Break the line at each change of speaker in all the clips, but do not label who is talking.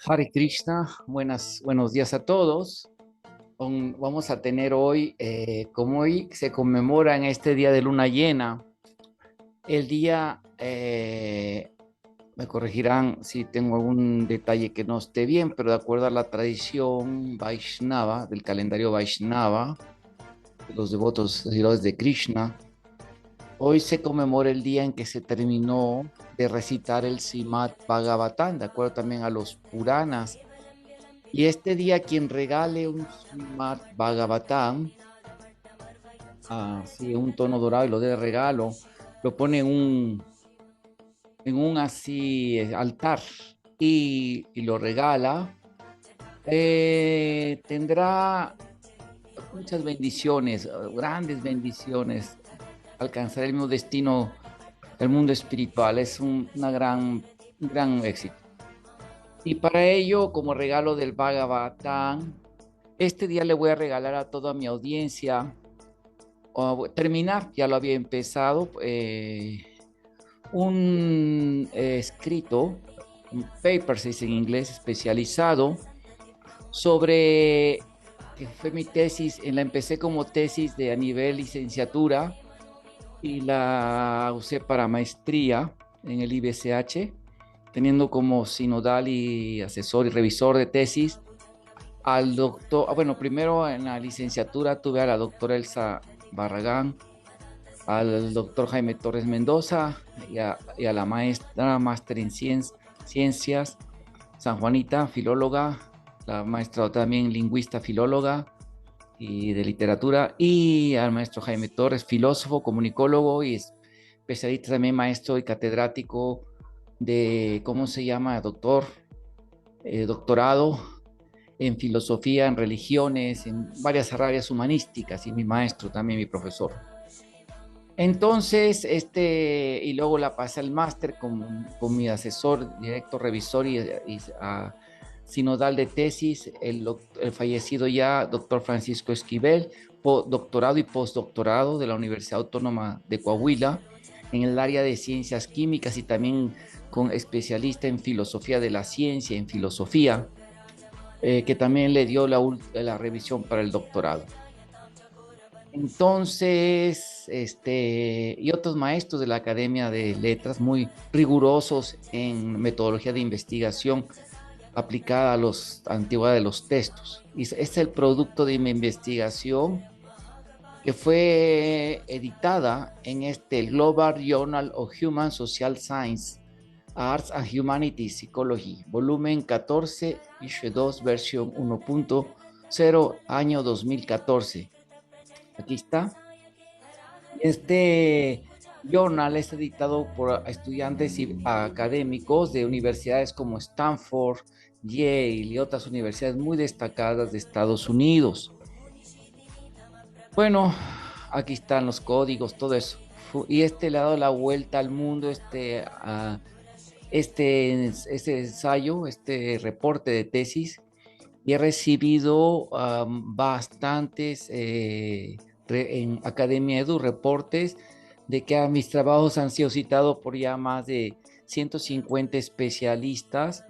Hare Krishna, buenos días a todos. Vamos a tener hoy, como hoy se conmemora en este día de luna llena, el día, me corregirán si tengo algún detalle que no esté bien, pero de acuerdo a la tradición Vaishnava, del calendario Vaishnava, de los devotos seguidores de Krishna, hoy se conmemora el día en que se terminó de recitar el Srimad Bhagavatam, de acuerdo también a los Puranas. Y este día quien regale un Srimad Bhagavatam, así en un tono dorado y lo dé de regalo, lo pone en un así altar y lo regala, tendrá muchas bendiciones, grandes bendiciones, alcanzar el mismo destino del mundo espiritual. Es un gran éxito. Y para ello, como regalo del Bhagavatam, este día le voy a regalar a toda mi audiencia, o terminar, ya lo había empezado, un escrito, un paper, se dice en inglés, especializado sobre, que fue mi tesis, la empecé como tesis de a nivel licenciatura y la usé para maestría en el IBCH, teniendo como sinodal y asesor y revisor de tesis al doctor, bueno, primero en la licenciatura tuve a la doctora Elsa Barragán, al doctor Jaime Torres Mendoza y a la maestra máster en ciencias, San Juanita, filóloga, la maestra también lingüista, filóloga y de literatura, y al maestro Jaime Torres, filósofo, comunicólogo y especialista también, maestro y catedrático de, ¿cómo se llama? Doctorado en filosofía, en religiones, en varias áreas humanísticas, y mi maestro también, mi profesor. Entonces, y luego la pasé al máster con mi asesor, directo revisor y sinodal de tesis, el fallecido ya doctor Francisco Esquivel, doctorado y postdoctorado de la Universidad Autónoma de Coahuila en el área de ciencias químicas y también con especialista en filosofía de la ciencia, en filosofía, que también le dio la revisión para el doctorado. Entonces, y otros maestros de la Academia de Letras muy rigurosos en metodología de investigación aplicada a los antigüedad de los textos. Y es el producto de mi investigación que fue editada en este Global Journal of Human Social Science, Arts and Humanities Psychology, volumen 14, issue 2, versión 1.0, año 2014. Aquí está. Este journal es editado por estudiantes y académicos de universidades como Stanford, Yale y otras universidades muy destacadas de Estados Unidos. Bueno, aquí están los códigos, todo eso. Y le ha dado la vuelta al mundo, este ensayo, este reporte de tesis, y he recibido bastantes en Academia Edu reportes de que mis trabajos han sido citados por ya más de 150 especialistas,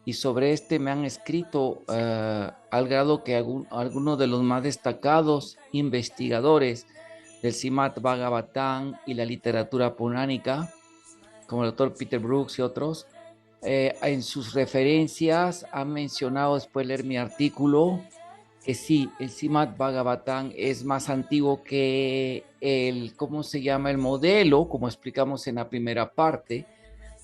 y sobre me han escrito al grado que algunos de los más destacados investigadores del Srimad Bhagavatam y la literatura puránica, como el doctor Peter Brooks y otros, en sus referencias han mencionado, después de leer mi artículo, que sí, el Srimad Bhagavatam es más antiguo que ¿cómo se llama? El modelo, como explicamos en la primera parte,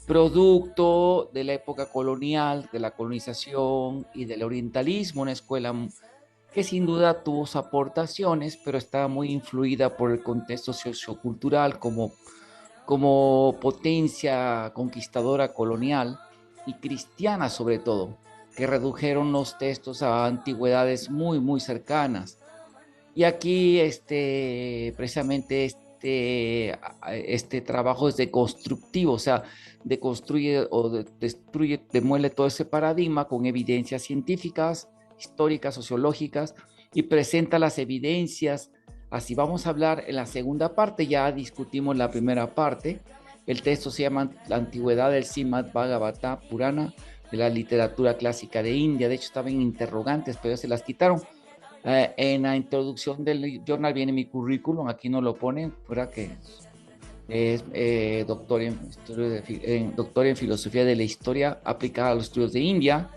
producto de la época colonial, de la colonización y del orientalismo, una escuela que sin duda tuvo sus aportaciones, pero estaba muy influida por el contexto sociocultural como potencia conquistadora colonial y cristiana sobre todo, que redujeron los textos a antigüedades muy, muy cercanas. Y aquí, precisamente, este trabajo es deconstructivo, o sea, deconstruye o destruye, demuele todo ese paradigma con evidencias científicas, históricas, sociológicas, y presenta las evidencias. Así vamos a hablar en la segunda parte, ya discutimos la primera parte, El texto se llama La antigüedad del Srimad Bhagavata Purana de la literatura clásica de India. De hecho, estaban interrogantes, pero se las quitaron. En la introducción del journal viene mi currículum, aquí no lo pone, ¿verdad? Que es doctor en filosofía de la historia aplicada a los estudios de India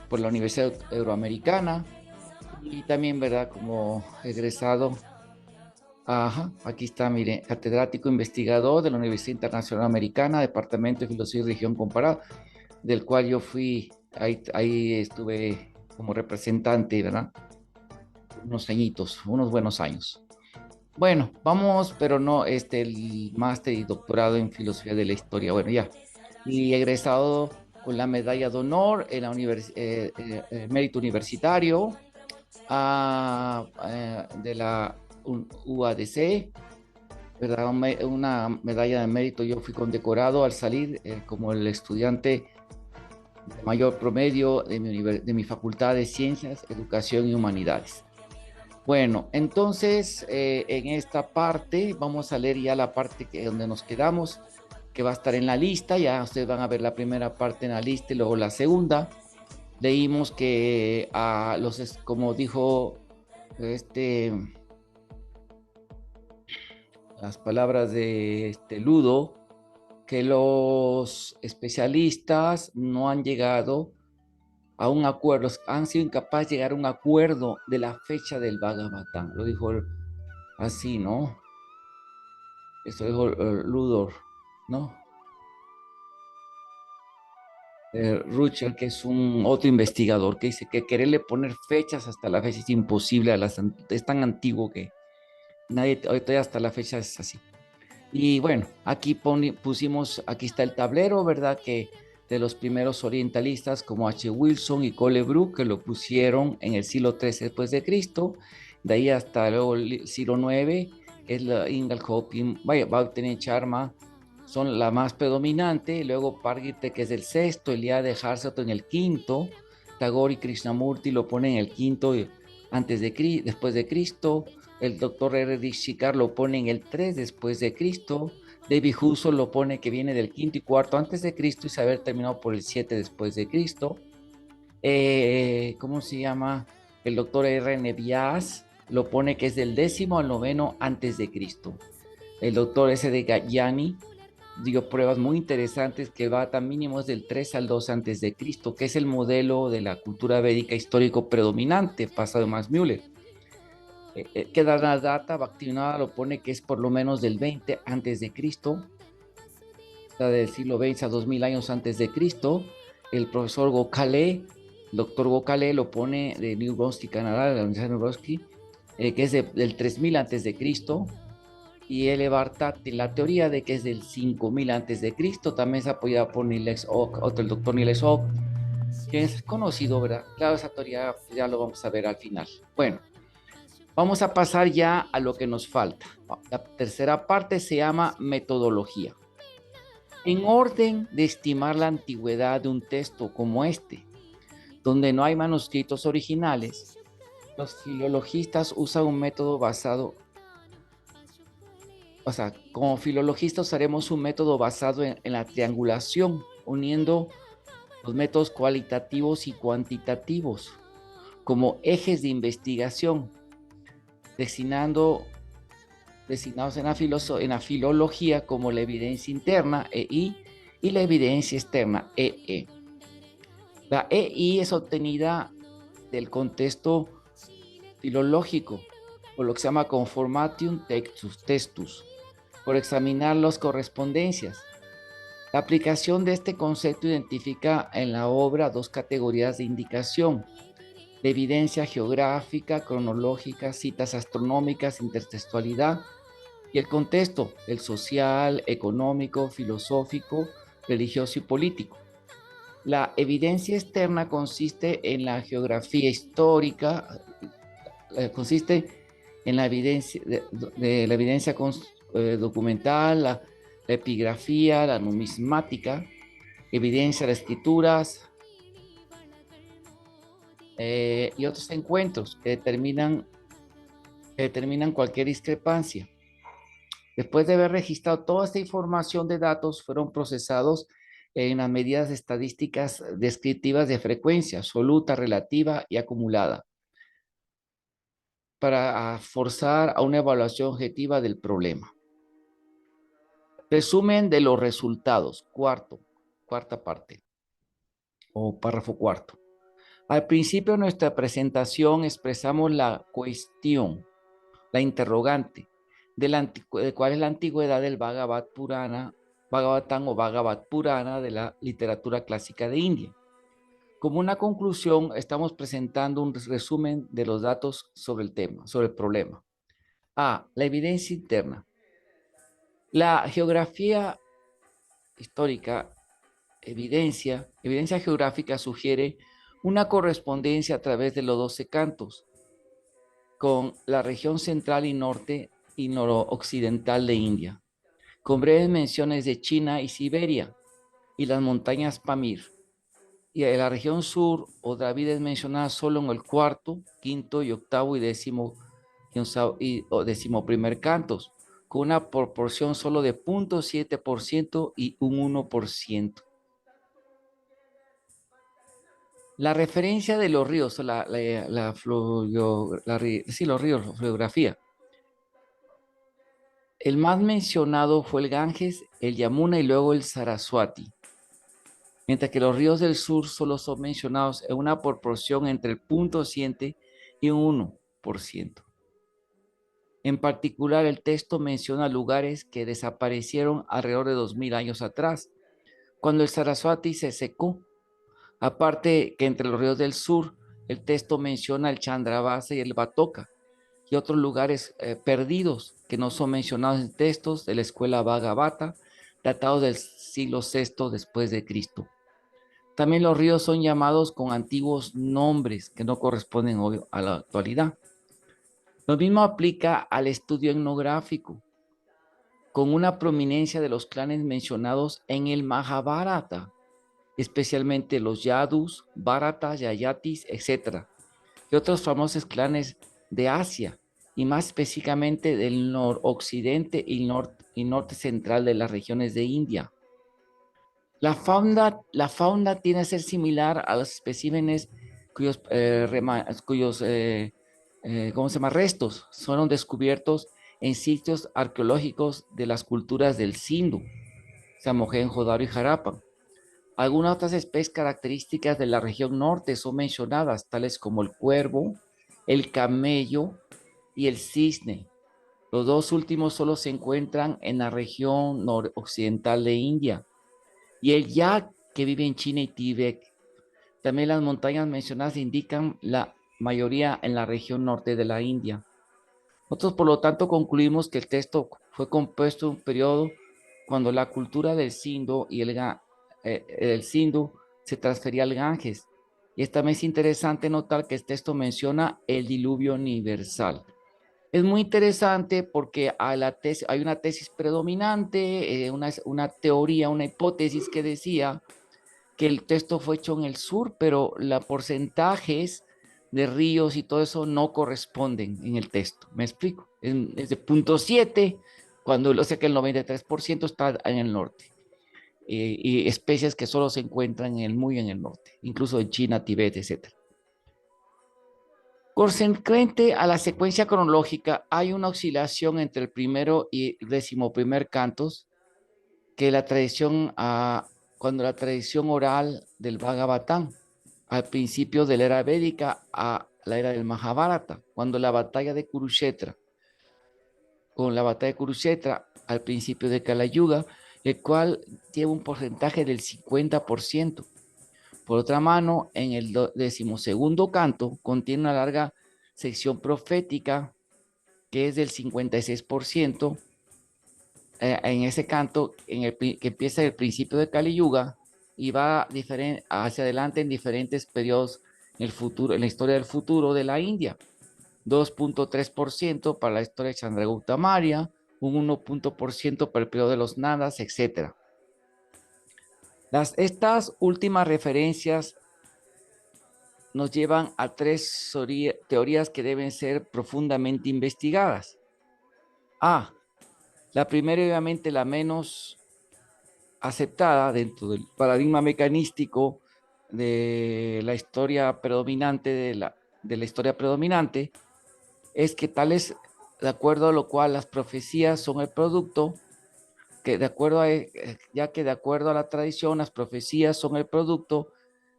por la Universidad Euroamericana y también, ¿verdad? Como egresado, ajá, aquí está, mire, catedrático investigador de la Universidad Internacional Americana, Departamento de Filosofía y Religión Comparada, del cual yo fui, ahí estuve como representante, ¿verdad? Unos añitos, unos buenos años. Bueno, vamos, pero no, el máster y doctorado en filosofía de la historia, bueno, ya. Y egresado con la medalla de honor en la mérito universitario de la UADC, ¿verdad? Una medalla de mérito. Yo fui condecorado al salir como el estudiante de mayor promedio de mi Facultad de Ciencias, Educación y Humanidades. Bueno, entonces en esta parte vamos a leer ya la parte donde nos quedamos, que va a estar en la lista. Ya ustedes van a ver la primera parte en la lista y luego la segunda. Leímos que como dijo este, las palabras de Ludo, que los especialistas no han llegado a un acuerdo, han sido incapaces de llegar a un acuerdo de la fecha del Bhagavatam. Lo dijo así, ¿no? Esto dijo Ludor, ¿no? Ruchel, que es un otro investigador, que dice que quererle poner fechas hasta la fecha es imposible, es tan antiguo que nadie, ahorita hasta la fecha es así. Y bueno, aquí pusimos, aquí está el tablero, ¿verdad? Que de los primeros orientalistas como H. Wilson y Colebrook, que lo pusieron en el siglo XIII después de Cristo, de ahí hasta luego el siglo IX, que es la Ingalhop, Bautenen Charma, son la más predominante, luego Pargite, que es el sexto, Eliade Harsato en el quinto, Tagore y Krishnamurti lo ponen en el quinto después de Cristo, el doctor R. Shikar lo pone en el 3 después de Cristo, David Huso lo pone que viene del quinto y cuarto antes de Cristo y saber terminado por el 7 después de Cristo. ¿Cómo se llama? El doctor R. Nebias lo pone que es del décimo al noveno antes de Cristo. El doctor S. de Gayani dio pruebas muy interesantes que va tan mínimo es del 3 al 2 antes de Cristo, que es el modelo de la cultura védica histórico predominante, pasado de Max Müller. Que da la data, Bhaktivinoda lo pone que es por lo menos del 20 antes de Cristo, está del siglo XX a 2000 años antes de Cristo. El profesor Gokhale, doctor Gokhale lo pone de New Brunswick, Canadá, de la Universidad de New Brunswick, que es del 3000 antes de Cristo. Y Elevartati, la teoría de que es del 5000 antes de Cristo, también se apoyada por Niels Ock, otro el doctor Niels Ock, que es conocido, ¿verdad? Claro, esa teoría ya lo vamos a ver al final. Bueno, vamos a pasar ya a lo que nos falta. La tercera parte se llama metodología. En orden de estimar la antigüedad de un texto como este, donde no hay manuscritos originales, los filologistas usan un método basado, o sea, como filologistas usaremos un método basado en la triangulación, uniendo los métodos cualitativos y cuantitativos como ejes de investigación, designando designados en la filología como la evidencia interna, EI, y la evidencia externa, EE. La EI es obtenida del contexto filológico, por lo que se llama conformatium textus, por examinar las correspondencias. La aplicación de este concepto identifica en la obra dos categorías de indicación: de evidencia geográfica, cronológica, citas astronómicas, intertextualidad, y el contexto, el social, económico, filosófico, religioso y político. La evidencia externa consiste en la geografía histórica, consiste en la evidencia, de la evidencia documental, la epigrafía, la numismática, evidencia de escrituras y otros encuentros que determinan cualquier discrepancia. Después de haber registrado toda esta información de datos, fueron procesados en las medidas estadísticas descriptivas de frecuencia, absoluta, relativa y acumulada, para forzar a una evaluación objetiva del problema. Resumen de los resultados, cuarta parte o párrafo cuarto. Al principio de nuestra presentación expresamos la cuestión, la interrogante, de cuál es la antigüedad del Bhagavatam o Bhagavad Purana de la literatura clásica de India. Como una conclusión, estamos presentando un resumen de los datos sobre el tema, sobre el problema. A. La evidencia interna. La geografía histórica, evidencia geográfica sugiere una correspondencia a través de los 12 cantos con la región central y norte y noroccidental de India, con breves menciones de China y Siberia y las montañas Pamir. Y la región sur o Dravidia es mencionada solo en el cuarto, quinto y octavo y décimo primer cantos, con una proporción solo de 0.7% y un 1%. La referencia de los ríos, los ríos, la fluografía. El más mencionado fue el Ganges, el Yamuna y luego el Saraswati, mientras que los ríos del sur solo son mencionados en una proporción entre el 0.7 y un 1%. En particular, el texto menciona lugares que desaparecieron alrededor de 2000 años atrás, cuando el Saraswati se secó. Aparte que entre los ríos del sur, el texto menciona el Chandrabasa y el Batoka y otros lugares perdidos que no son mencionados en textos de la escuela Bhagavata, datados del siglo VI después de Cristo. También los ríos son llamados con antiguos nombres que no corresponden hoy a la actualidad. Lo mismo aplica al estudio etnográfico, con una prominencia de los clanes mencionados en el Mahabharata, especialmente los Yadus, Bharatas, Yayatis, etc., y otros famosos clanes de Asia, y más específicamente del noroccidente y norte central de las regiones de India. La fauna tiene a ser similar a los especímenes cuyos restos fueron descubiertos en sitios arqueológicos de las culturas del Sindhu, Mohenjo-Daro y Harappa. Algunas otras especies características de la región norte son mencionadas, tales como el cuervo, el camello y el cisne. Los dos últimos solo se encuentran en la región noroccidental de India. Y el yak, que vive en China y Tíbet. También las montañas mencionadas indican la mayoría en la región norte de la India. Nosotros, por lo tanto, concluimos que el texto fue compuesto en un periodo cuando la cultura del Sindhu y el Sindhu se transfería al Ganges. Y también es interesante notar que el texto menciona el diluvio universal. Es muy interesante porque hay una tesis predominante, una teoría, una hipótesis que decía que el texto fue hecho en el sur, pero los porcentajes de ríos y todo eso no corresponden en el texto. ¿Me explico? Es de 0.7, o sea que el 93% está en el norte. Y especies que solo se encuentran muy en el norte, incluso en China, Tibet, etc. Consecuente a la secuencia cronológica, hay una oscilación entre el primero y el 11º cantos, que cuando la tradición oral del Bhagavatam, al principio de la era védica a la era del Mahabharata, cuando la batalla de Kurukshetra, al principio de Kala Yuga, el cual lleva un porcentaje del 50%. Por otra mano, en el 12º canto contiene una larga sección profética que es del 56%. En ese canto, que empieza el principio de Kali Yuga y va hacia adelante en diferentes periodos en la historia del futuro de la India. 2.3% para la historia de Chandragupta Maurya, un 1% para el periodo de los Nadas, etc. Estas últimas referencias nos llevan a tres teorías que deben ser profundamente investigadas. A. La primera, obviamente, la menos aceptada dentro del paradigma mecanístico de la historia predominante, de la historia predominante, es que tal es de acuerdo a lo cual las profecías son el producto, que de acuerdo a, ya que de acuerdo a la tradición, las profecías son el producto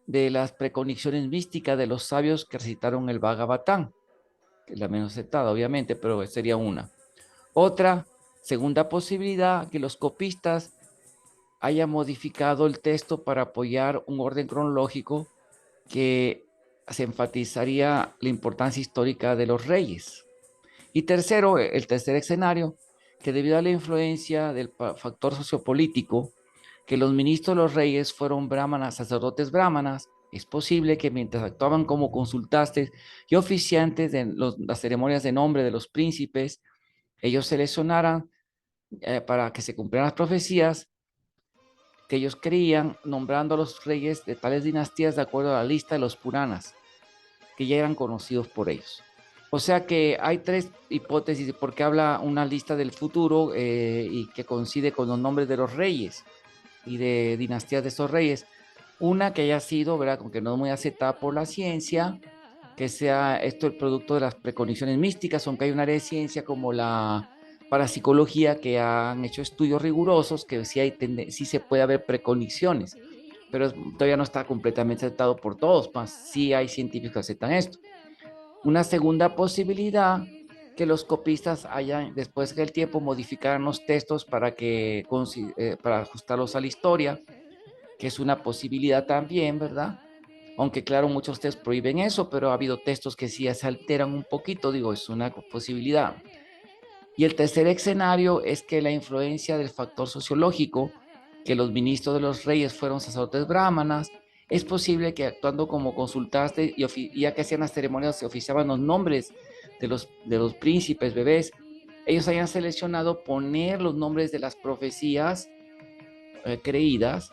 de las precondiciones místicas de los sabios que recitaron el Bhagavatam, que es la menos aceptada, obviamente, pero sería una. Otra, segunda posibilidad, que los copistas haya modificado el texto para apoyar un orden cronológico que se enfatizaría la importancia histórica de los reyes. Y tercero, el tercer escenario, que debido a la influencia del factor sociopolítico, que los ministros de los reyes fueron brahmanas, sacerdotes brahmanas, es posible que mientras actuaban como consultantes y oficiantes de las ceremonias de nombre de los príncipes, ellos seleccionaran para que se cumplieran las profecías que ellos creían, nombrando a los reyes de tales dinastías de acuerdo a la lista de los Puranas, que ya eran conocidos por ellos. O sea que hay tres hipótesis de por qué habla una lista del futuro y que coincide con los nombres de los reyes y de dinastías de esos reyes. Una que haya sido, ¿verdad? Como que no es muy aceptada por la ciencia, que sea esto el producto de las precondiciones místicas, aunque hay una área de ciencia como la parapsicología que han hecho estudios rigurosos que sí, sí se puede haber precondiciones, pero todavía no está completamente aceptado por todos, más sí hay científicos que aceptan esto. Una segunda posibilidad, que los copistas hayan, después del tiempo, modificaran los textos para ajustarlos a la historia, que es una posibilidad también, ¿verdad? Aunque claro, muchos textos prohíben eso, pero ha habido textos que sí se alteran un poquito, digo, es una posibilidad. Y el tercer escenario es que la influencia del factor sociológico, que los ministros de los reyes fueron sacerdotes brahmanas, es posible que actuando como consultantes y ya que hacían las ceremonias se oficiaban los nombres de los príncipes, bebés, ellos hayan seleccionado poner los nombres de las profecías creídas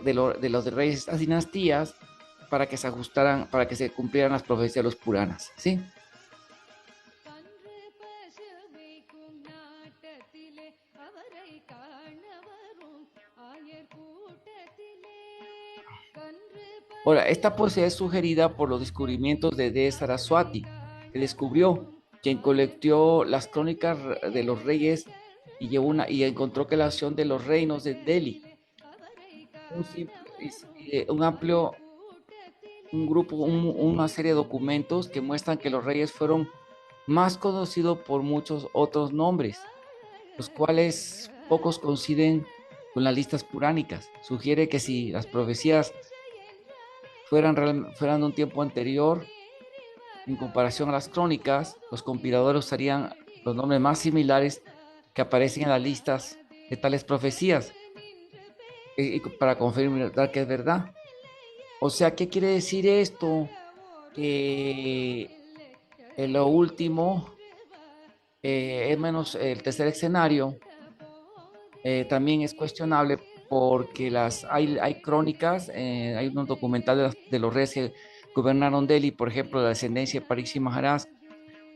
de los de reyes de estas dinastías para que se ajustaran, para que se cumplieran las profecías de los Puranas, ¿sí? Ahora, esta posibilidad es sugerida por los descubrimientos de D. Saraswati, que descubrió, quien colectó las crónicas de los reyes y encontró que la acción de los reinos de Delhi, un, un amplio, un grupo, una serie de documentos que muestran que los reyes fueron más conocidos por muchos otros nombres, los cuales pocos coinciden con las listas puránicas. Sugiere que si las profecías fueran de un tiempo anterior, en comparación a las crónicas, los compiladores usarían los nombres más similares que aparecen en las listas de tales profecías para confirmar que es verdad. O sea, ¿qué quiere decir esto? Que en lo último, es menos el tercer escenario, también es cuestionable porque hay crónicas, hay unos documentales de los reyes que gobernaron Delhi, por ejemplo, la descendencia de Pariksit Maharaj,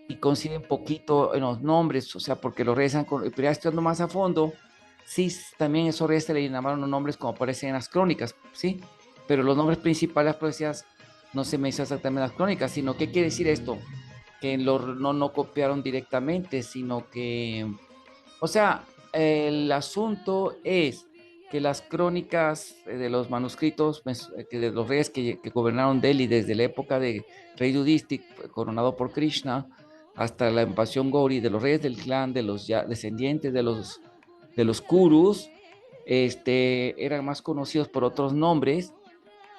y coinciden poquito en los nombres, o sea, porque los reyes pero ya estudiando más a fondo, sí, también esos reyes se le llamaron los nombres como aparecen en las crónicas, ¿sí? Pero los nombres principales de las profecías no se mencionan exactamente en las crónicas, sino, ¿qué quiere decir esto? Que no copiaron directamente, sino que, o sea, el asunto es que las crónicas de los manuscritos que de los reyes que gobernaron Delhi desde la época de rey Yudhishthira, coronado por Krishna, hasta la invasión Gauri de los reyes del clan, de los ya descendientes de los Kurus, eran más conocidos por otros nombres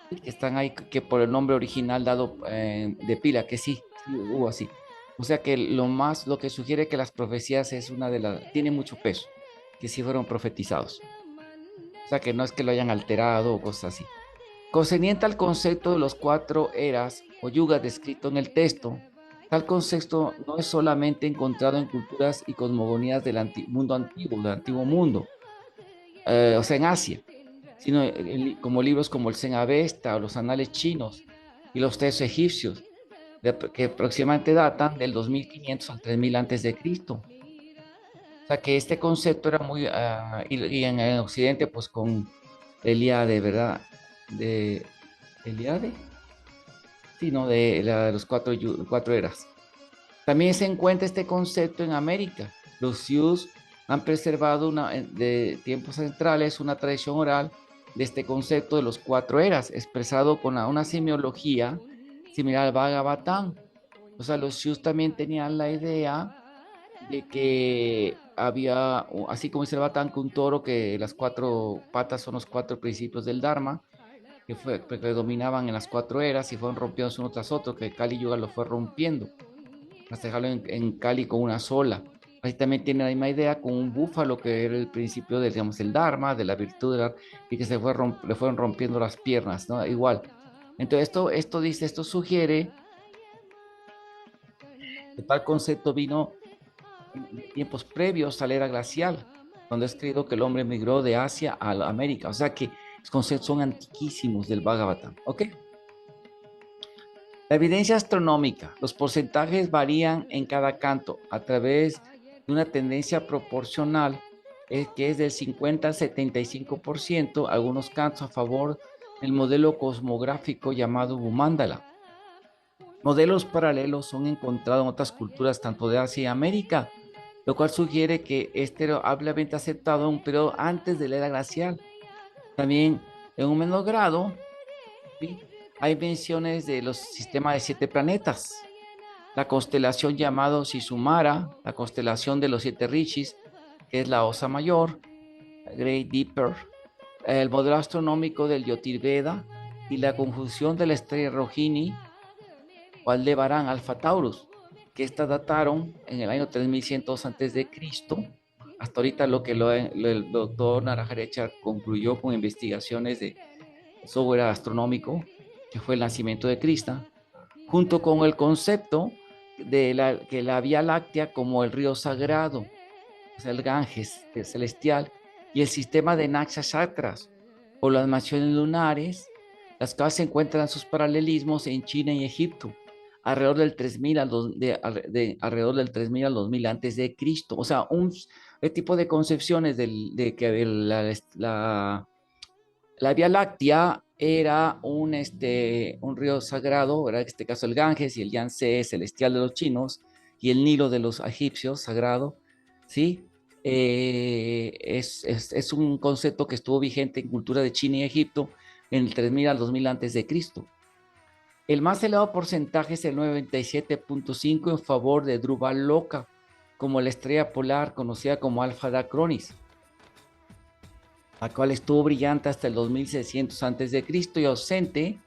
que están ahí que por el nombre original dado de pila, que sí, sí hubo así. O sea que lo que sugiere que las profecías es tiene mucho peso, que sí fueron profetizados. O sea que no es que lo hayan alterado o cosas así. Concerniente al concepto de los cuatro eras o yugas descrito en el texto, tal concepto no es solamente encontrado en culturas y cosmogonías del mundo antiguo, del antiguo mundo, o sea, en Asia, sino como libros como el Zen Avesta o los anales chinos y los textos egipcios, que aproximadamente datan del 2500 al 3000 antes de Cristo. O sea, que este concepto era muy, y en el occidente, pues con Eliade, ¿verdad? De Eliade, sí, no, de, de los cuatro eras. También se encuentra este concepto en América. Los Sioux han preservado de tiempos centrales una tradición oral de este concepto de los cuatro eras, expresado con una semiología similar al Bhagavatam. O sea, los Sioux también tenían la idea de que había, así como dice el Batán, que un toro, que las cuatro patas son los cuatro principios del Dharma, que predominaban en las cuatro eras y fueron rompiendo uno tras otro, que Kali Yuga lo fue rompiendo hasta dejarlo en Cali con una sola. Ahí también tiene la misma idea con un búfalo que era el principio del, digamos, el Dharma, de la virtud, y que le fueron rompiendo las piernas, ¿no? Igual. Entonces, esto dice, esto sugiere que tal concepto vino de tiempos previos a la era glacial, cuando es creído que el hombre migró de Asia a América. O sea que los conceptos son antiquísimos del Bhagavatam, ¿ok? La evidencia astronómica, los porcentajes varían en cada canto a través de una tendencia proporcional que es del 50 al 75%, algunos cantos a favor del modelo cosmográfico llamado Bumandala. Modelos paralelos son encontrados en otras culturas tanto de Asia y América, lo cual sugiere que este era ampliamente aceptado en un periodo antes de la era glacial. También en un menor grado, ¿sí?, hay menciones de los sistemas de 7 planetas, la constelación llamado Sisumara, la constelación de los 7 rishis, que es la Osa Mayor, Great Deeper, el modelo astronómico del Yotirveda y la conjunción de la estrella Rohini o Aldebarán Alpha Taurus, que estas dataron en el año 3100 antes de Cristo. Hasta ahorita lo que el doctor Narajarecha concluyó con investigaciones de software astronómico, que fue el nacimiento de Cristo, junto con el concepto de que la Vía Láctea como el río sagrado, o sea, el Ganges el celestial, y el sistema de Nakshatras, o las mansiones lunares, las cuales se encuentran sus paralelismos en China y Egipto, alrededor del 3000 al, alrededor del 3000 al 2000 antes de Cristo. O sea, el tipo de concepciones de que la Vía Láctea era un río sagrado, era en este caso el Ganges y el Yangtze celestial de los chinos y el Nilo de los egipcios sagrado, ¿sí? Es un concepto que estuvo vigente en cultura de China y Egipto en el 3000 al 2000 antes de Cristo. El más elevado porcentaje es el 97.5 en favor de Dhruva Loka, como la estrella polar conocida como Alpha Dacronis, la cual estuvo brillante hasta el 2600 antes de Cristo y ausente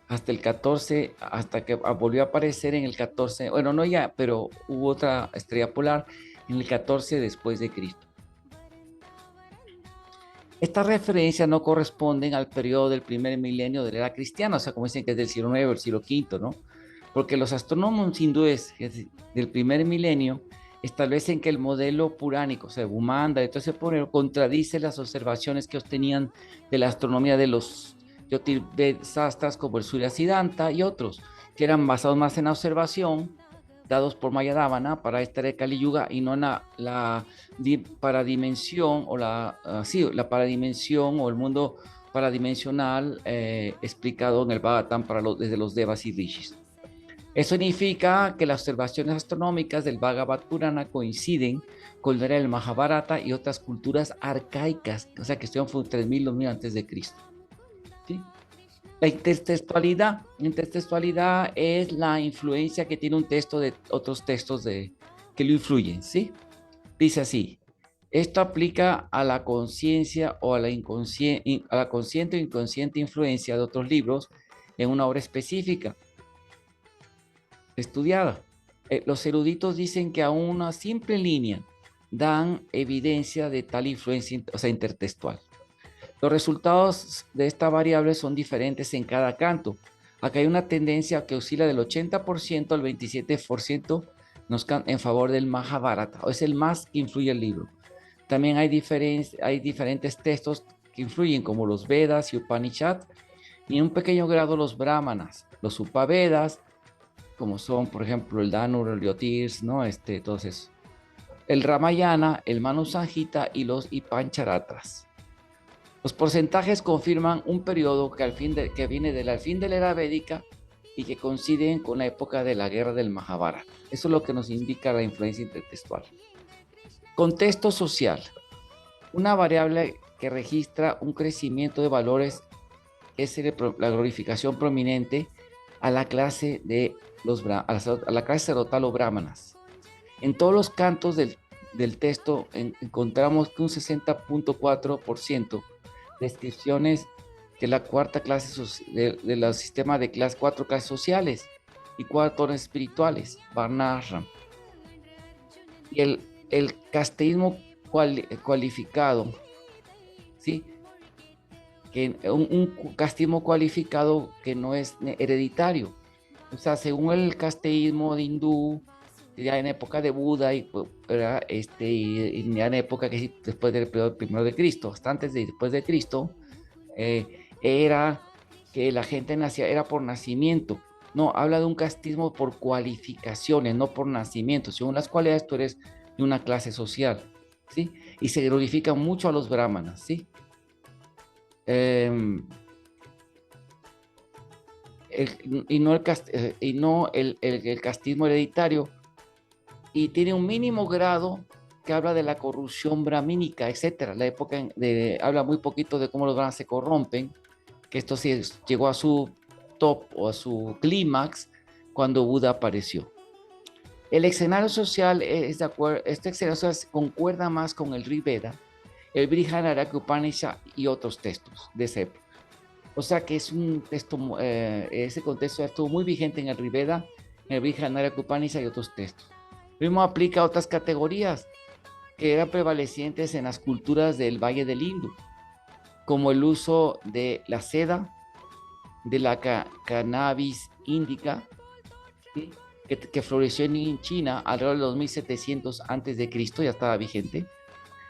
hasta el 14, hasta que volvió a aparecer en el 14, bueno, no ya, pero hubo otra estrella polar en el 14 después de Cristo. Estas referencias no corresponden al periodo del primer milenio de la era cristiana, o sea, como dicen que es del siglo IX o el siglo V, ¿no? Porque los astrónomos hindúes del primer milenio establecen que el modelo puránico, o sea, Bumanda, entonces contradice las observaciones que obtenían de la astronomía de los Jyotirvedastas como el Surya Siddhanta y otros, que eran basados más en la observación dados por Mayadhavana para esta era de Kali Yuga y no en la paradimensión o la paradimensión o el mundo paradimensional explicado en el Bhagavatam desde los Devas y Rishis. Eso significa que las observaciones astronómicas del Bhagavad Purana coinciden con la era del Mahabharata y otras culturas arcaicas, o sea que estuvieron 3000, 2000 antes de Cristo. ¿Sí? La intertextualidad es la influencia que tiene un texto de otros textos que lo influyen, ¿sí? Dice así: esto aplica a la conciencia o a la consciente o inconsciente influencia de otros libros en una obra específica estudiada. Los eruditos dicen que a una simple línea dan evidencia de tal influencia, o sea, intertextual. Los resultados de esta variable son diferentes en cada canto. Acá hay una tendencia que oscila del 80% al 27% en favor del Mahabharata, o es el más que influye el libro. También hay diferentes textos que influyen, como los Vedas y Upanishad, y en un pequeño grado los Brahmanas, los Upavedas, como son, por ejemplo, el Danur, el Yotirs, ¿no? Todos esos. el Ramayana, el Manu Samhita y los Pancharatras. Los porcentajes confirman un periodo que viene del fin de la era védica y que coinciden con la época de la guerra del Mahabharata. Eso es lo que nos indica la influencia intertextual. Contexto social. Una variable que registra un crecimiento de valores es la glorificación prominente a la clase de a la clase sacerdotal o brahmanas. En todos los cantos del texto encontramos que un 60.4% descripciones de la cuarta clase de los sistemas de clase, 4 clases sociales y 4 órdenes espirituales, Varna Ashram. Y el casteísmo cualificado, ¿sí? Que un casteísmo cualificado que no es hereditario. O sea, según el casteísmo de hindú, ya en época de Buda y ya en época que después del periodo primero de Cristo, hasta antes de después de Cristo, era que la gente nacía, era por nacimiento. No, habla de un casteísmo por cualificaciones, no por nacimiento. Según las cualidades, tú eres de una clase social, ¿sí? Y se glorifica mucho a los brahmanas, ¿sí? Y no el casteísmo hereditario, y tiene un mínimo grado que habla de la corrupción brahmínica, etcétera. La época habla muy poquito de cómo los brahmanes se corrompen, que esto sí llegó a su top o a su clímax cuando Buda apareció. El escenario social este escenario social concuerda más con el Rig Veda, el Brihadaranyaka Upanishad y otros textos de esa época. O sea que es un texto, ese contexto estuvo muy vigente en el Rig Veda, en el Brihadaranyaka Upanishad y otros textos. Lo mismo aplica a otras categorías que eran prevalecientes en las culturas del Valle del Indo, como el uso de la seda, de la cannabis índica, ¿sí? que floreció en China alrededor de 2700 antes de Cristo, ya estaba vigente.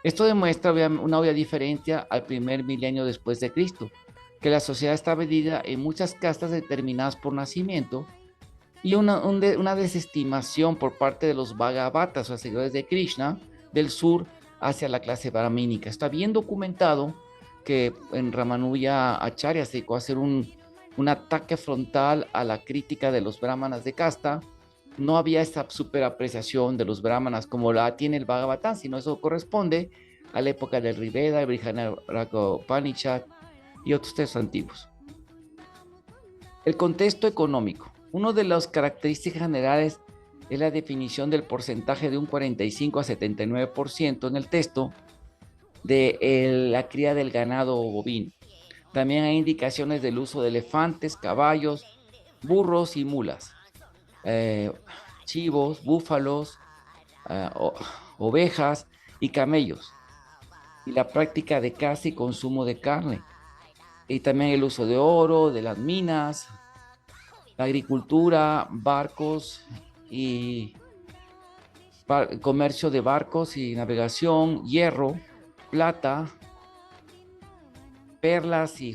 Esto demuestra una obvia diferencia al primer milenio después de Cristo, que la sociedad está dividida en muchas castas determinadas por nacimiento y una desestimación por parte de los Bhagavatas, o seguidores de Krishna, del sur hacia la clase brahmínica. Está bien documentado que en Ramanuja Acharya se dedicó a hacer un ataque frontal a la crítica de los brahmanas de casta. No había esa superapreciación de los brahmanas como la tiene el Bhagavatam, sino eso corresponde a la época del Rig Veda, el Brihadaranyaka Upanishad y otros textos antiguos. El contexto económico. Una de las características generales es la definición del porcentaje de un 45 a 79% en el texto de la cría del ganado bovino. También hay indicaciones del uso de elefantes, caballos, burros y mulas, chivos, búfalos, ovejas y camellos, y la práctica de caza y consumo de carne, y también el uso de oro, de las minas, la agricultura, barcos y comercio de barcos y navegación, hierro, plata, perlas y,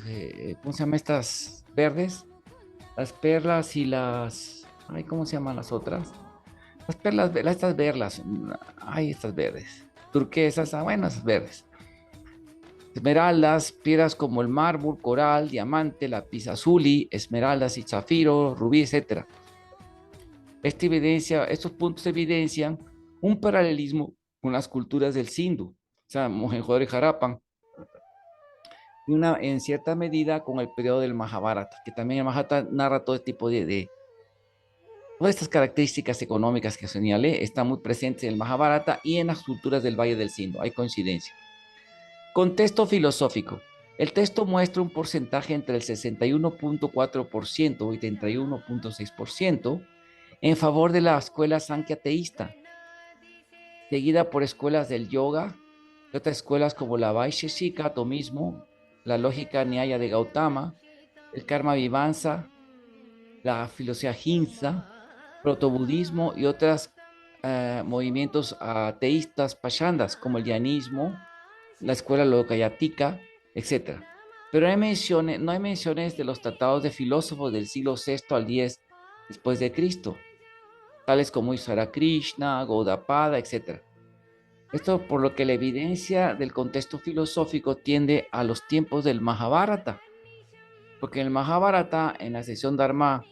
¿cómo se llaman estas verdes? Las perlas y ay, ¿cómo se llaman las otras? Las perlas, estas verlas, ay, estas verdes, turquesas, bueno, esas verdes. Esmeraldas, piedras como el mármol, coral, diamante, lapislázuli, esmeraldas y zafiro, rubí, etc. Estos puntos evidencian un paralelismo con las culturas del Sindhu, o sea, Mohenjo-Daro y Harappan, y en cierta medida con el periodo del Mahabharata, que también el Mahabharata narra todo este tipo todas estas características económicas que señalé están muy presentes en el Mahabharata y en las culturas del Valle del Sindhu, hay coincidencia. Contexto filosófico. El texto muestra un porcentaje entre el 61.4% y 31.6% en favor de la escuela Sankhya teísta, seguida por escuelas del yoga y otras escuelas como la Vaisheshika, atomismo, la lógica Nyaya de Gautama, el Karma Vivanza, la filosofía Hinsa, protobudismo y otros movimientos ateístas pashandas como el dianismo, la escuela Lokayatika, etc. Pero no hay menciones de los tratados de filósofos del siglo VI al X después de Cristo, tales como Isvara Krishna, Gaudapada, etc. Esto por lo que la evidencia del contexto filosófico tiende a los tiempos del Mahabharata, porque en el Mahabharata, en la sección Dharma,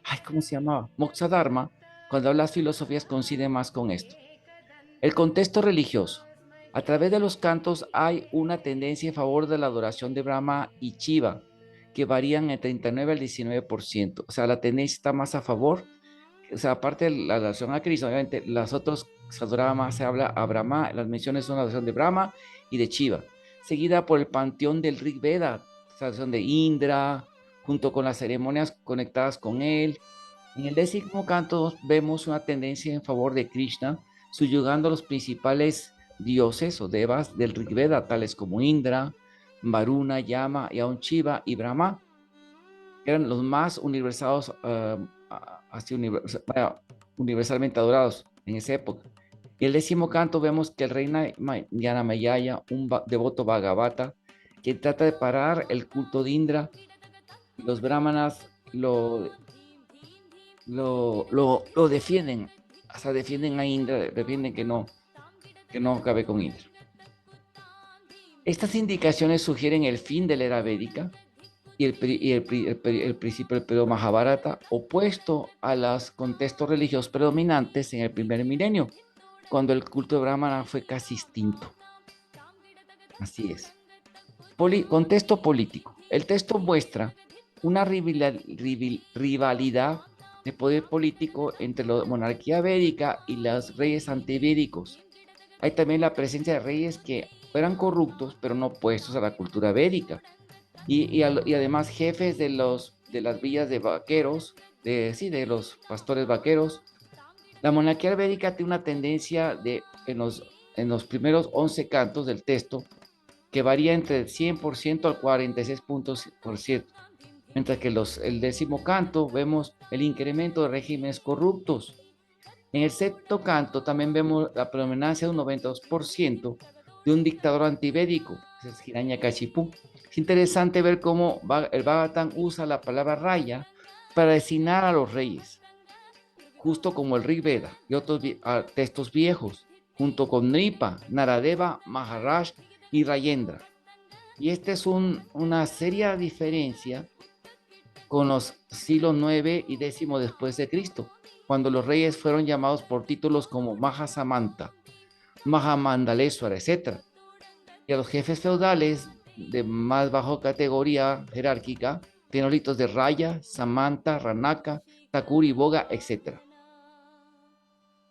ay, ¿cómo se llamaba? Moksha Dharma, cuando hablas filosofías coincide más con esto. El contexto religioso. A través de los cantos hay una tendencia en favor de la adoración de Brahma y Shiva, que varían entre 39 al 19%. O sea, la tendencia está más a favor. O sea, aparte de la adoración a Cristo, obviamente las otras se adoraba más, se habla a Brahma, las menciones son la adoración de Brahma y de Shiva, seguida por el panteón del Rig Veda, la adoración de Indra, junto con las ceremonias conectadas con él. En el 10º canto vemos una tendencia en favor de Krishna, subyugando a los principales dioses o devas del Rig Veda, tales como Indra, Varuna, Yama, Yaon Shiva y Brahma, que eran los más universalizados, así universalmente adorados en esa época. Y el 10º canto vemos que el rey Yanamayaya, un devoto Bhagavata, que trata de parar el culto de Indra, los brahmanas lo defienden, hasta defienden a Indra, defienden que no acabe con Indra. Estas indicaciones sugieren el fin de la era védica y el principio del periodo Mahabharata, opuesto a los contextos religiosos predominantes en el primer milenio, cuando el culto de Brahmana fue casi extinto. Así es. Contexto político. El texto muestra una rivalidad de poder político entre la monarquía védica y los reyes antivédicos. Hay también la presencia de reyes que eran corruptos, pero no opuestos a la cultura védica. Y además jefes de las villas de vaqueros, de los pastores vaqueros. La monarquía védica tiene una tendencia en los primeros 11 cantos del texto que varía entre el 100% al 46%, mientras que el 10º canto vemos el incremento de regímenes corruptos. En el 7º canto también vemos la predominancia de un 92% de un dictador antivédico, que es Hiranyakashipu. Es interesante ver cómo el Bhagavatam usa la palabra raya para designar a los reyes, justo como el Rig Veda y otros textos viejos, junto con Nripa, Naradeva, Maharaj y Rayendra. Y esta es una seria diferencia con los siglos 9 y 10 después de Cristo, cuando los reyes fueron llamados por títulos como Mahasamanta, Mahamandaleswara, etc. Y a los jefes feudales de más baja categoría jerárquica, tenoritos de Raya, Samanta, Ranaka, Takuri, Boga, etc.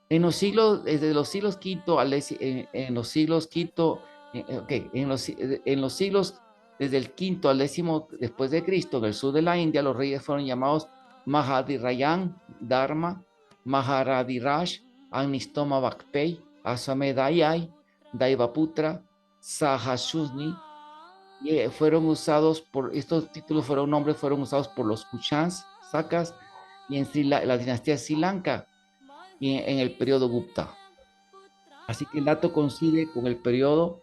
En los siglos, desde los siglos quinto en los siglos quinto, en los siglos desde el quinto al 10 después de Cristo, en el sur de la India, los reyes fueron llamados Mahadirayan, Dharma, Maharadiraj, Agnistoma Vakpey, Asamedayay, Daivaputra, Sahasruni, y estos títulos nombres fueron usados por los Kushans, Sakas y en la dinastía de Sri Lanka y en el periodo Gupta. Así que el dato coincide con el periodo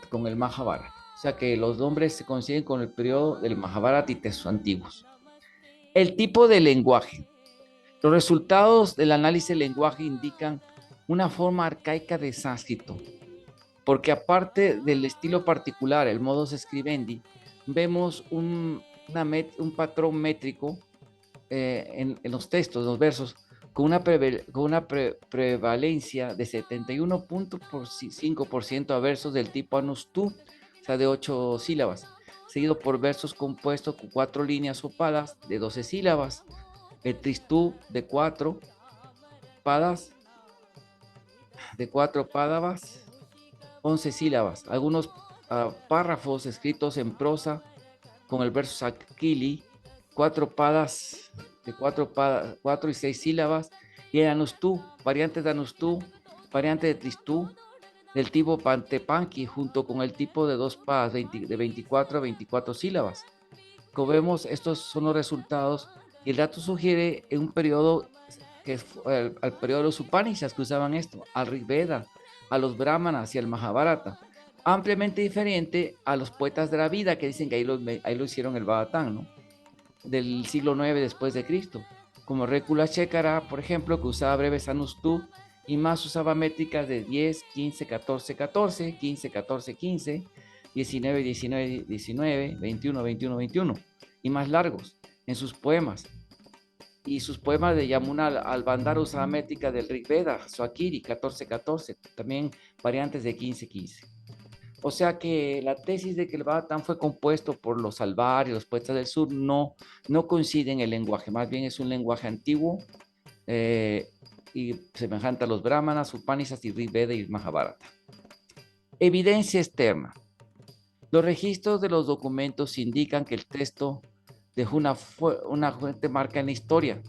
con el Mahabharata. O sea que los nombres se coinciden con el periodo del Mahabharata y textos antiguos. El tipo de lenguaje. Los resultados del análisis del lenguaje indican una forma arcaica de sánscrito, porque aparte del estilo particular, el modus scribendi, vemos un patrón métrico en los textos, en los versos, con una prevalencia de 71.5% a versos del tipo Anustu, o sea, de 8 sílabas, seguido por versos compuestos con 4 líneas opadas de 12 sílabas, el Tristú de 4 padas, de 4 pádavas, 11 sílabas, algunos párrafos escritos en prosa con el verso Sakili, 4 padas de 4 y 6 sílabas, y el Anustú, variantes de Anustú, variante de Tristú, del tipo Pantepanqui, junto con el tipo de 2 padas de 24 a 24 sílabas. Como vemos, estos son los resultados, y el dato sugiere en un periodo que es al periodo de los Upanishads que usaban esto, al Rig Veda, a los Brahmanas y al Mahabharata, ampliamente diferente a los poetas de la vida que dicen que ahí lo hicieron el Bhagavatam, ¿no? Del siglo 9 después de Cristo, como Recula Shekara, por ejemplo, que usaba breves Anustu y más usaba métricas de 10, 15, 14, 14, 15, 14, 15, 19, 19, 19, 21, 21, 21 y más largos en sus poemas. Y sus poemas de Yamuna al-Bandar usaba métrica del Rig Veda, Swakiri, 14, 14, también variantes de 15, 15. O sea que la tesis de que el Bhattan fue compuesto por los Alvar y los poetas del sur no coincide en el lenguaje, más bien es un lenguaje antiguo y semejante a los Brahmanas, Upanishads y Rig Veda y Mahabharata. Evidencia externa. Los registros de los documentos indican que el texto dejó una fuerte marca en la historia.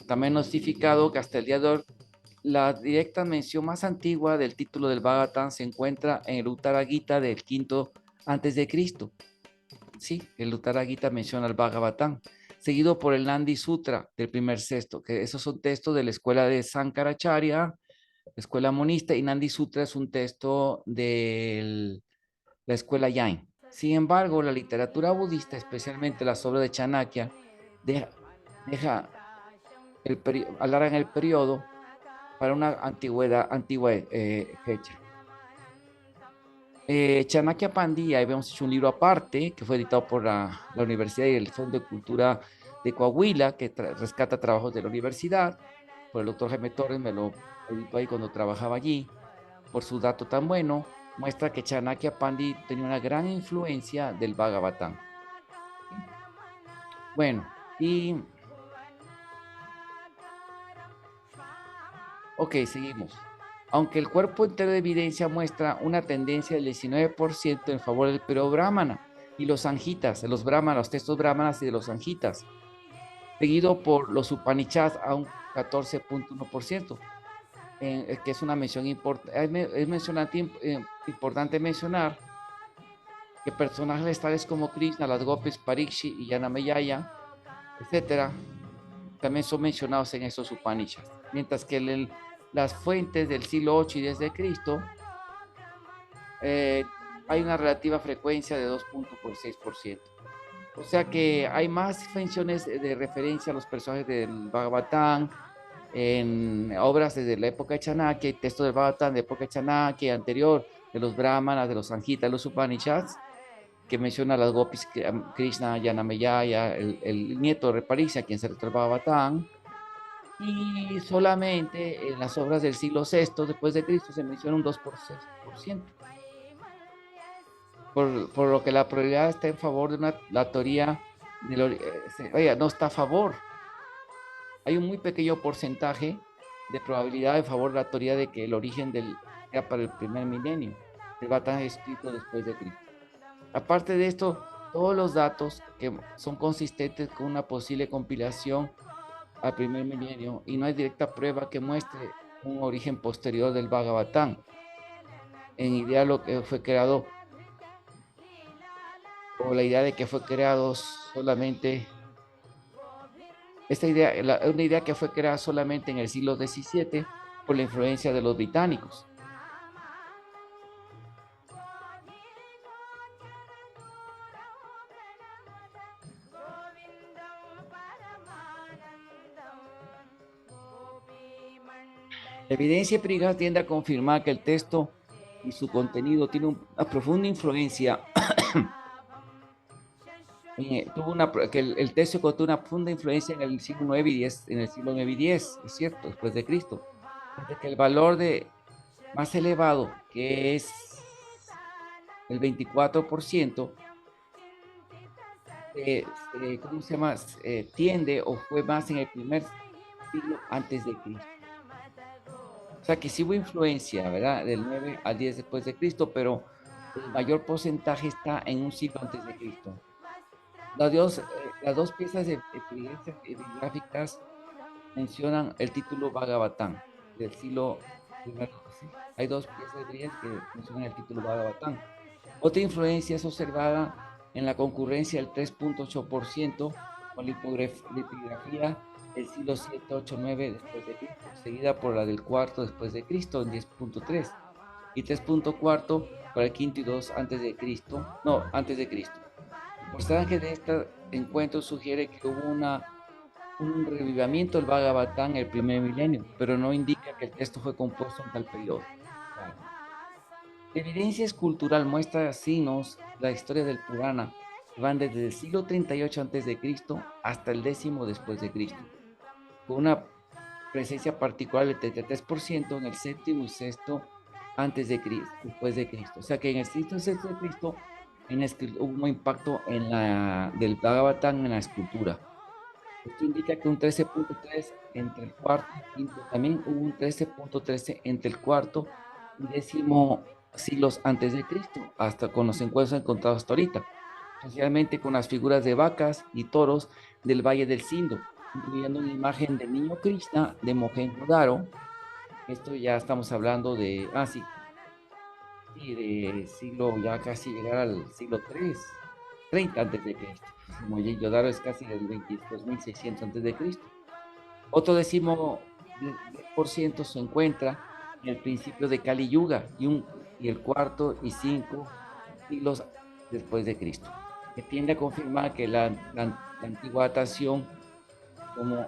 También notificado que hasta el día de hoy la directa mención más antigua del título del Bhagavatam se encuentra en el Uttara Gita del quinto antes de Cristo. Sí, el Uttara Gita menciona el Bhagavatam, seguido por el Nandi Sutra del primer sexto, que esos son textos de la escuela de Sankaracharya, escuela monista, y Nandi Sutra es un texto de la escuela Jain. Sin embargo, la literatura budista, especialmente las obras de Chanakya, deja alargan el periodo para una antigua fecha. Chanakya Pandya, habíamos hecho un libro aparte que fue editado por la Universidad y el Fondo de Cultura de Coahuila, que rescata trabajos de la universidad, por el doctor Jaime Torres, me lo editó ahí cuando trabajaba allí, por su dato tan bueno, muestra que Chanakya Pandya tenía una gran influencia del Bhagavatam. Bueno, y ok, seguimos. Aunque el cuerpo entero de evidencia muestra una tendencia del 19% en favor del periodo brahmana y los sanjitas, de los brahmanas, los textos brahmanas y de los sanjitas, seguido por los Upanishads a un 14.1%, que es una mención importante mencionar que personajes tales como Krishna, las Gopis, Parikshit y Yanameyaya, etcétera, también son mencionados en esos Upanishads, mientras que las fuentes del siglo 8 y desde Cristo hay una relativa frecuencia de 2.6%. O sea que hay más menciones de referencia a los personajes del Bhagavatam en obras desde la época de Chanakya y textos del Bhagavatam de época de Chanakya anterior, de los Brahmanas, de los Sanjitas, de los Upanishads, que menciona a las Gopis, Krishna, Yanameyaya, el nieto de Reparisa, quien se retrata el Bhagavatam, y solamente en las obras del siglo VI después de Cristo se menciona un 2%. Por lo que la probabilidad está en favor de la teoría, oiga, no está a favor. Hay un muy pequeño porcentaje de probabilidad en favor de la teoría de que el origen era para el primer milenio, el Bhattan escrito después de Cristo. Aparte de esto, todos los datos que son consistentes con una posible compilación al primer milenio y no hay directa prueba que muestre un origen posterior del Bhagavatam. En idea lo que fue creado, o la idea de que fue creado solamente, una idea que fue creada solamente en el siglo XVII por la influencia de los británicos. La evidencia empírica tiende a confirmar que el texto y su contenido tiene una profunda influencia que el texto tuvo una profunda influencia en el siglo 9 y 10, en el siglo 9 y 10, es cierto, después de Cristo. Mientras que el valor más elevado, que es el 24%, ¿cómo se llama? Tiende o fue más en el primer siglo antes de Cristo. O sea que sí hubo influencia, ¿verdad? Del 9 al 10 después de Cristo, pero el mayor porcentaje está en un siglo antes de Cristo. Las dos piezas de evidencias epigráficas mencionan el título Bhagavatam del siglo I. Hay dos piezas de evidencia que mencionan el título Bhagavatam. Otra influencia es observada en la concurrencia del 3.8% con la epigrafía del siglo 7, 8, 9 después de Cristo, seguida por la del cuarto después de Cristo en 10.3 y 3.4 por el quinto y 2 antes de Cristo, antes de Cristo. El porcentaje de este encuentro sugiere que hubo un revivimiento del Bhagavatam en el primer milenio, pero no indica que el texto fue compuesto en tal periodo. Claro. La evidencia escultural muestra signos la historia del Purana que van desde el siglo 38 antes de Cristo hasta el décimo después de Cristo, con una presencia particular del 33% en el séptimo y sexto antes de Cristo, después de Cristo. O sea que en el sexto y sexto de Cristo hubo un impacto del Bhagavatam en la escultura. Esto indica que un 13.3 entre el cuarto y quinto, también hubo un 13.13 entre el cuarto y décimo siglos antes de Cristo, hasta con los encuentros encontrados hasta ahorita, especialmente con las figuras de vacas y toros del Valle del Sindo, incluyendo una imagen del niño Krishna de Mohenjo-Daro. Esto ya estamos hablando de, sí, de siglo, ya casi llegar al siglo 3, 30 antes de Cristo. Mohenjo-Daro es casi del 22.600 antes de Cristo. Otro décimo por ciento se encuentra en el principio de Kali Yuga y el cuarto y cinco siglos después de Cristo, que tiende a confirmar que la antigua datación, como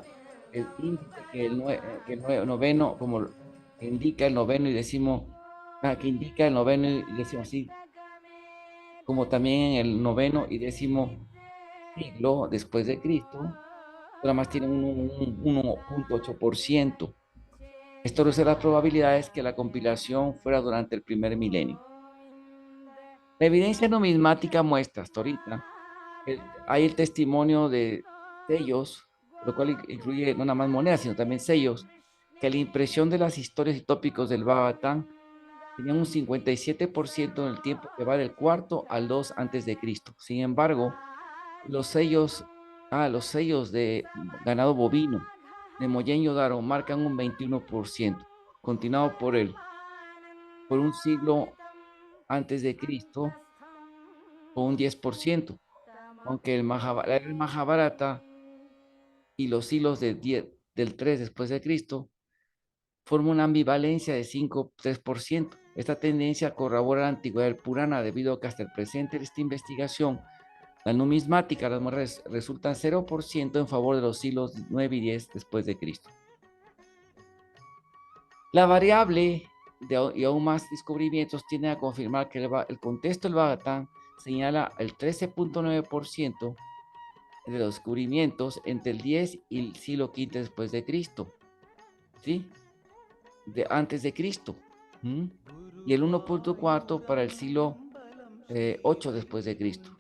el índice, que el noveno, como indica el noveno y décimo, que indica el noveno y décimo, así como también en el noveno y décimo siglo después de Cristo, nada más tiene un 1.8%. Esto reduce las probabilidades que la compilación fuera durante el primer milenio. La evidencia numismática muestra hasta ahorita, hay el testimonio de sellos, lo cual incluye no nada más monedas, sino también sellos, que la impresión de las historias y tópicos del Bhagavatam tenían un 57% en el tiempo que va del cuarto al 2 antes de Cristo. Sin embargo, los sellos de ganado bovino de Mohenjo-Daro marcan un 21%, continuado por un siglo antes de Cristo con un 10%, aunque el Mahabharata y los siglos del 3 después de Cristo forman una ambivalencia de 5-3%. Esta tendencia corrobora la antigüedad del Purana debido a que hasta el presente de esta investigación la numismática, las muertes resultan 0% en favor de los siglos 9 y 10 después de Cristo. La variable y aún más descubrimientos tienden a confirmar que el contexto del Bhagavatam señala el 13.9% de los descubrimientos entre el 10 y el siglo V después de Cristo, ¿sí? Antes de Cristo. Y el 1.4 para el siglo 8 después de Cristo.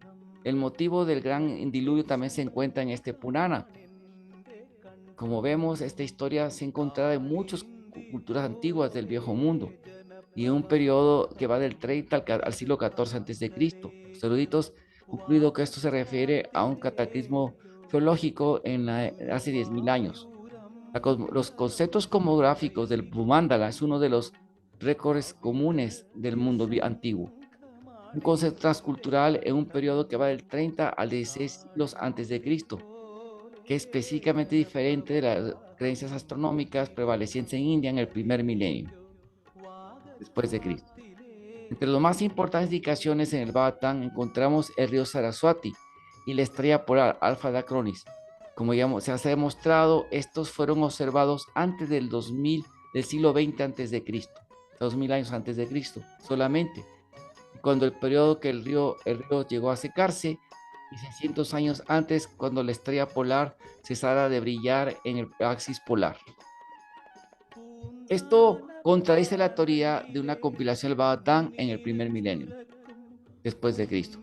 El motivo del gran diluvio también se encuentra en este Purana. Como vemos, esta historia se encuentra en muchas culturas antiguas del Viejo Mundo y en un periodo que va del 30 al siglo XIV antes de Cristo. Los eruditos concluido que esto se refiere a un cataclismo geológico hace 10.000 años. Los conceptos cosmográficos del Bhumandala es uno de los récords comunes del mundo antiguo. Un concepto transcultural en un periodo que va del 30 al 16 siglos antes de Cristo, que es específicamente diferente de las creencias astronómicas prevalecientes en India en el primer milenio después de Cristo. Entre las más importantes indicaciones en el Bhagavatam encontramos el río Saraswati y la estrella polar Alfa Draconis. Como ya se ha demostrado, estos fueron observados antes del siglo XX antes de Cristo, 2000 años antes de Cristo, solamente. Cuando el periodo que el río llegó a secarse y 600 años antes, cuando la estrella polar cesara de brillar en el axis polar. Esto contradice la teoría de una compilación del Bhagavatam en el primer milenio después de Cristo.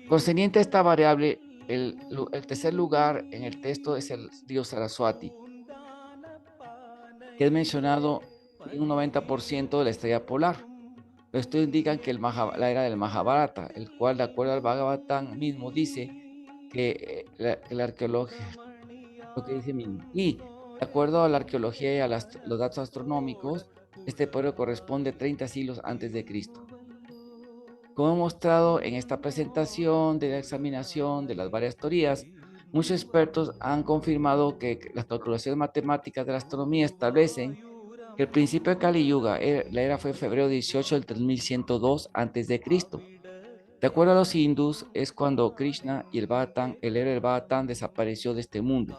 Concerniente a esta variable, el tercer lugar en el texto es el río Saraswati, que es mencionado en un 90% de la estrella polar. Esto indica que la era del Mahabharata, el cual, de acuerdo al Bhagavatam mismo, dice que la arqueología, lo que dice mismo, y de acuerdo a la arqueología y a los datos astronómicos, este periodo corresponde a 30 siglos antes de Cristo. Como he mostrado en esta presentación de la examinación de las varias teorías, muchos expertos han confirmado que las calculaciones matemáticas de la astronomía establecen que el principio de Kali Yuga, la era fue en febrero 18 del 3102 antes de Cristo. De acuerdo a los hindús, es cuando Krishna y el era del Bhagavatam desapareció de este mundo.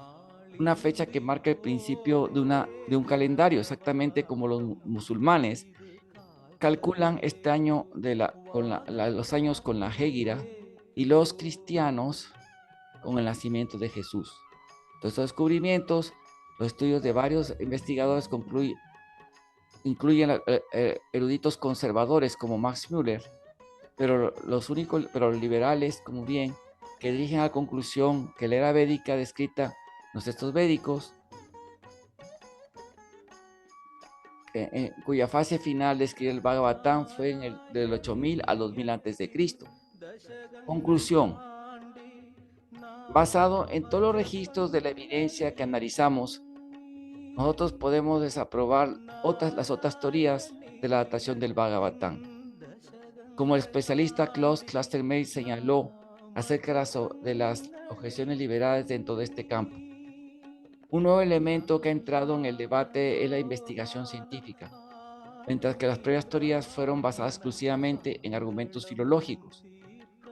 una fecha que marca el principio de un calendario, exactamente como los musulmanes calculan este año los años con la Hégira y los cristianos con el nacimiento de Jesús. Entonces, estos descubrimientos, los estudios de varios investigadores incluyen eruditos conservadores como Max Müller, pero los liberales, como bien, que dirigen a la conclusión que la era védica descrita en los textos védicos, cuya fase final describe el Bhagavatam fue del 8000 al 2000 antes de Cristo. Conclusión. Basado en todos los registros de la evidencia que analizamos, nosotros podemos desaprobar las otras teorías de la datación del Bhagavatam. Como el especialista Klaus Klostermeier señaló acerca de las objeciones liberadas dentro de este campo, un nuevo elemento que ha entrado en el debate es la investigación científica, mientras que las previas teorías fueron basadas exclusivamente en argumentos filológicos.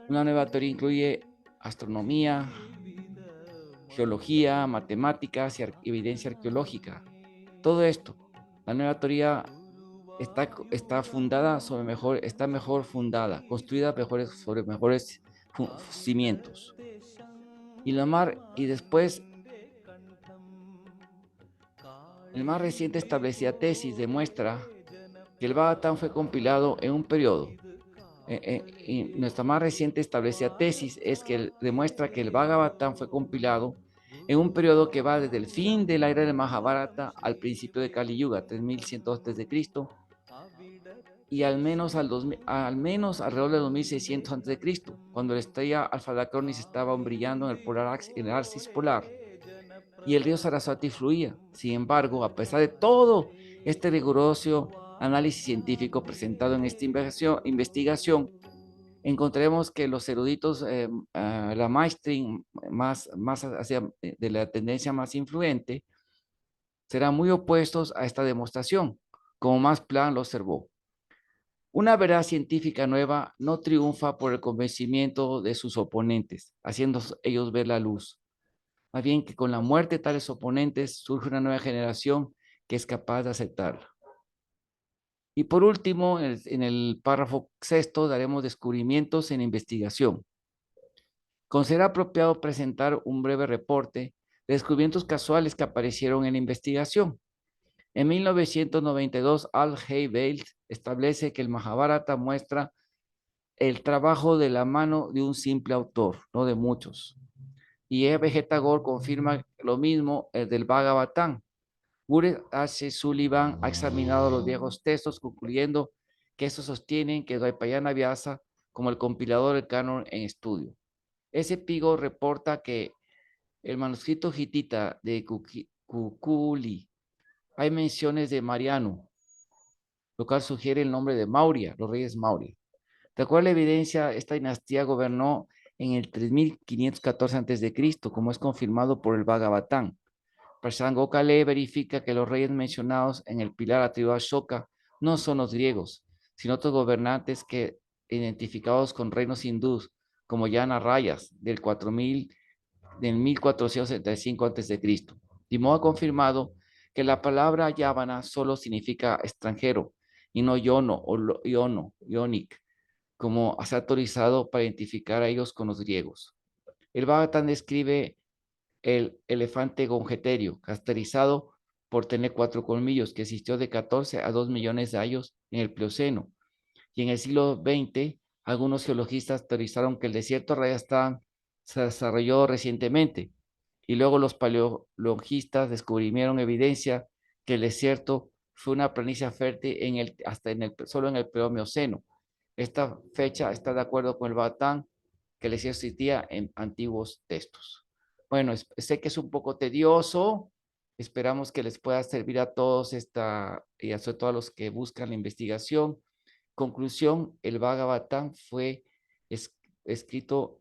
Una nueva teoría incluye astronomía, geología, matemáticas y evidencia arqueológica. Todo esto, la nueva teoría está fundada está mejor fundada, construida sobre mejores cimientos. Y después, el más reciente establecida tesis demuestra que el Bhagavatam fue compilado en un periodo. Y nuestra más reciente establecida tesis es que demuestra que el Bhagavatam fue compilado en un periodo que va desde el fin de la era del Mahabharata al principio de Kali Yuga, 3102 a.C., y al menos alrededor de 2600 a.C., cuando la estrella Alfa Draconis estaba brillando en el axis polar y el río Saraswati fluía. Sin embargo, a pesar de todo este riguroso análisis científico presentado en esta investigación, encontraremos que los eruditos, la mainstream más hacia, de la tendencia más influente, serán muy opuestos a esta demostración, como Max Planck lo observó. Una verdad científica nueva no triunfa por el convencimiento de sus oponentes, haciendo ellos ver la luz. Más bien que con la muerte de tales oponentes surge una nueva generación que es capaz de aceptarla. Y por último, en el párrafo sexto, daremos descubrimientos en investigación. Considera apropiado presentar un breve reporte de descubrimientos casuales que aparecieron en la investigación. En 1992, Al Heibelt establece que el Mahabharata muestra el trabajo de la mano de un simple autor, no de muchos. Y E. B. Tagore confirma lo mismo del Bhagavatam. Gure H. Sullivan ha examinado los viejos textos, concluyendo que estos sostienen que Dvaipayana Vyasa como el compilador del canon en estudio. Ese Pigo reporta que el manuscrito hitita de Kukuli hay menciones de Mariano, lo cual sugiere el nombre de Maurya, los reyes Maurya. De acuerdo a la evidencia, esta dinastía gobernó en el 3514 a.C., como es confirmado por el Bhagavatam. Prasangokale verifica que los reyes mencionados en el pilar atribuido a Ashoka no son los griegos, sino otros gobernantes que identificados con reinos hindús, como Yana Rayas, del 1475 a.C. Timo ha confirmado que la palabra Yavana solo significa extranjero y no yono o yonic, como se ha autorizado para identificar a ellos con los griegos. El Bhagavatam describe el elefante gongeterio, caracterizado por tener 4 colmillos, que existió de 14 a 2 millones de años en el Plioceno. Y en el siglo XX, algunos geologistas teorizaron que el desierto de Rajasthan se desarrolló recientemente. Y luego los paleologistas descubrieron evidencia que el desierto fue una planicie fértil solo en el Mioceno. Esta fecha está de acuerdo con el Batán, que les existía en antiguos textos. Bueno, sé que es un poco tedioso. Esperamos que les pueda servir a todos y a todos los que buscan la investigación. Conclusión, el Bhagavatam fue escrito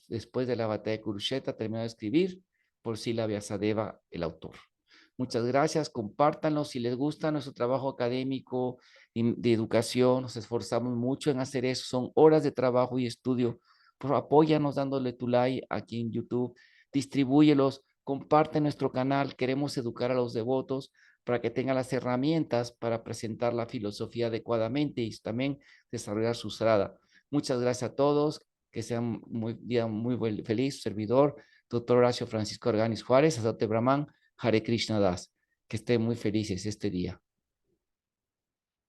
después de la batalla de Kurukshetra, terminó de escribir por Sila Vyasadeva, el autor. Muchas gracias, compártanlo si les gusta nuestro trabajo académico de educación, nos esforzamos mucho en hacer eso, son horas de trabajo y estudio. Por favor, apóyanos dándole tu like aquí en YouTube, distribúyelos comparte nuestro canal. Queremos educar a los devotos para que tengan las herramientas para presentar la filosofía adecuadamente y también desarrollar su strada. Muchas gracias a todos. Que sean muy día muy feliz. Servidor, doctor Horacio Francisco Arganis Juárez, Sacerdote Brahman, Hare Krishna Das. Que estén muy felices este día.